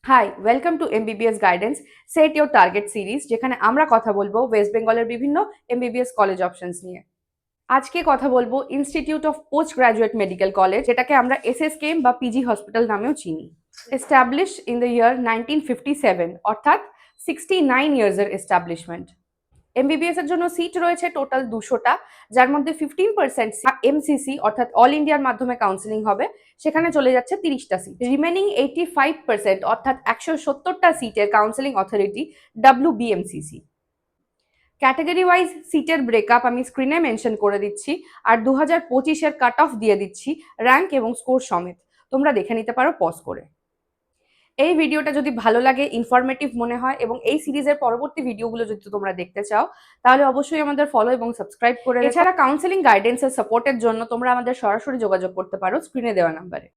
High, welcome to MBBS guidance set your target series, যেখানে আমরা কথা বলবো ওয়েস্ট বেঙ্গলের বিভিন্ন এমবিবিএস কলেজ অপশনস নিয়ে। আজকে কথা বলবো institute of post graduate medical college, যেটাকে আমরা এসএসকেএম বা পিজি হসপিটাল নামেও চিনি। এস্টাবলিশড ইন দ্য ইয়ার 1957, অর্থাৎ 69 ইয়ার্সের এস্টাবলিশমেন্ট। এমবিবিএস এর জন্য সিট রয়েছে টোটাল 200টা, যার মধ্যে 15% এমসিসি অর্থাৎ অল ইন্ডিয়ার মাধ্যমে কাউন্সিলিং হবে, সেখানে চলে যাচ্ছে 30টা সিট। রিমেনিং 85% অর্থাৎ 170টা সিটের কাউন্সিলিং অথরিটি ডাব্লিউবিএমসিসি। ক্যাটাগরি ওয়াইজ সিটের ব্রেকআপ আমি স্ক্রিনে মেনশন করে দিচ্ছি, আর 2025-এর কাট অফ দিয়ে দিচ্ছি র্যাঙ্ক এবং স্কোর সমেত। তোমরা দেখে নিতে পারো পজ করে। এই ভিডিওটা যদি ভালো লাগে, ইনফরমেটিভ মনে হয় এবং এই সিরিজের পরবর্তী ভিডিওগুলো যদি তোমরা দেখতে চাও, তাহলে অবশ্যই আমাদের ফলো এবং সাবস্ক্রাইব করে। এছাড়া কাউন্সেলিং গাইডেন্সের সাপোর্টের জন্য তোমরা আমাদের সরাসরি যোগাযোগ করতে পারো স্ক্রিনে দেওয়া নাম্বারে।